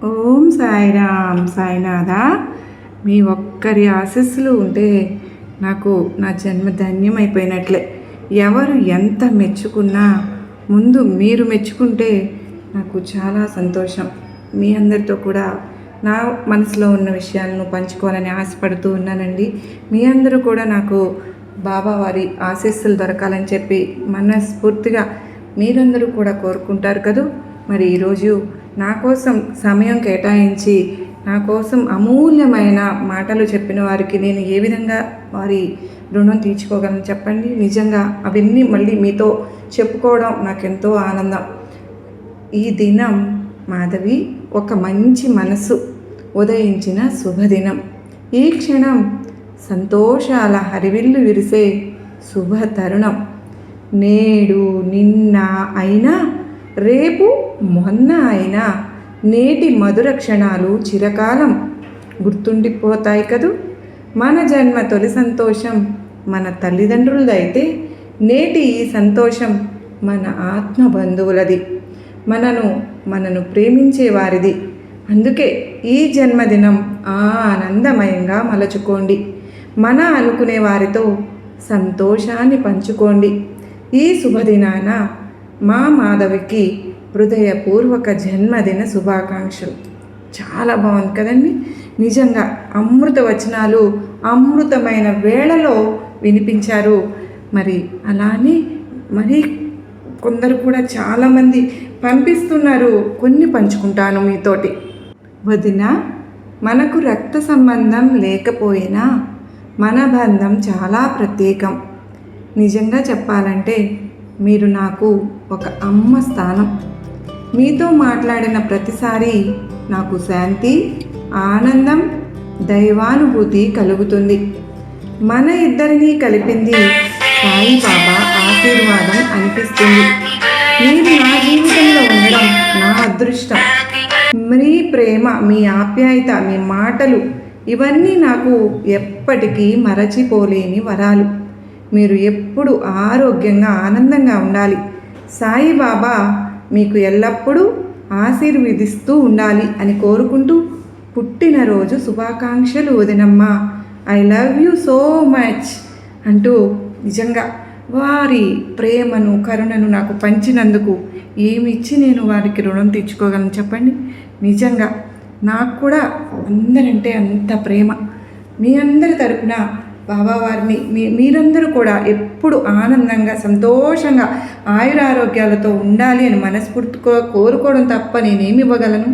ఓం సాయిరామ్ సాయినాథ. మీ ఒక్కరి ఆశీస్సులు ఉంటే నాకు నా జన్మ ధన్యమైపోయినట్లే. ఎవరు ఎంత మెచ్చుకున్నా ముందు మీరు మెచ్చుకుంటే నాకు చాలా సంతోషం. మీ అందరితో కూడా నా మనసులో ఉన్న విషయాలను పంచుకోవాలని ఆశపడుతూ ఉన్నానండి. మీ అందరూ కూడా నాకు బాబా వారి ఆశీస్సులు దొరకాలని చెప్పి మనస్ఫూర్తిగా మీరందరూ కూడా కోరుకుంటారు కదా. మరి ఈరోజు నా కోసం సమయం కేటాయించి నా కోసం అమూల్యమైన మాటలు చెప్పిన వారికి నేను ఏ విధంగా వారి రుణం తీర్చుకోగలను చెప్పండి. నిజంగా అవన్నీ మళ్ళీ మీతో చెప్పుకోవడం నాకెంతో ఆనందం. ఈ దినం మాధవి ఒక మంచి మనసు ఉదయించిన శుభదినం. ఈ క్షణం సంతోషాల హరివిల్లు విరిసే శుభ తరుణం. నేడు నిన్న అయినా రేపు మొన్న అయినా నేటి మధుర క్షణాలు చిరకాలం గుర్తుండిపోతాయి కదూ. మన జన్మ తొలి సంతోషం మన తల్లిదండ్రులదైతే నేటి ఈ సంతోషం మన ఆత్మ బంధువులది, మనను ప్రేమించే వారిది. అందుకే ఈ జన్మదినం ఆనందమయంగా మలచుకోండి. మన అనుకునే వారితో సంతోషాన్ని పంచుకోండి. ఈ శుభదినాన మా మాధవికి హృదయపూర్వక జన్మదిన శుభాకాంక్షలు. చాలా బాగుంది కదండి. నిజంగా అమృత వచనాలు అమృతమైన వేళలో వినిపించారు. మరి అలానే మరి కొందరు కూడా చాలామంది పంపిస్తున్నారు. కొన్ని పంచుకుంటాను మీతోటి. వదిన, మనకు రక్త సంబంధం లేకపోయినా మన బంధం చాలా ప్రత్యేకం. నిజంగా చెప్పాలంటే మీరు నాకు ఒక అమ్మ స్థానం. మీతో మాట్లాడిన ప్రతిసారి నాకు శాంతి, ఆనందం, దైవానుభూతి కలుగుతుంది. మన ఇద్దరినీ కలిపింది సాయిబాబా ఆశీర్వాదం అనిపిస్తుంది. మీరు నా జీవితంలో ఉండడం నా అదృష్టం. మీ ప్రేమ, మీ ఆప్యాయత, మీ మాటలు ఇవన్నీ నాకు ఎప్పటికీ మరచిపోలేని వరాలు. మీరు ఎప్పుడు ఆరోగ్యంగా ఆనందంగా ఉండాలి. సాయిబాబా మీకు ఎల్లప్పుడూ ఆశీర్వదిస్తూ ఉండాలి అని కోరుకుంటూ పుట్టినరోజు శుభాకాంక్షలు వదినమ్మ, I love you so much అంటూ నిజంగా వారి ప్రేమను కరుణను నాకు పంచినందుకు ఏమిచ్చి నేను వారికి రుణం తీర్చుకోగలను చెప్పండి. నిజంగా నాకు కూడా అందరంటే అంత ప్రేమ. మీ అందరి తరపున బాబా వారిని మీరందరూ కూడా ఎప్పుడు ఆనందంగా సంతోషంగా ఆయురారోగ్యాలతో ఉండాలి అని మనస్ఫూర్తిగా కోరుకోవడం తప్ప నేనేమి ఇవ్వగలను.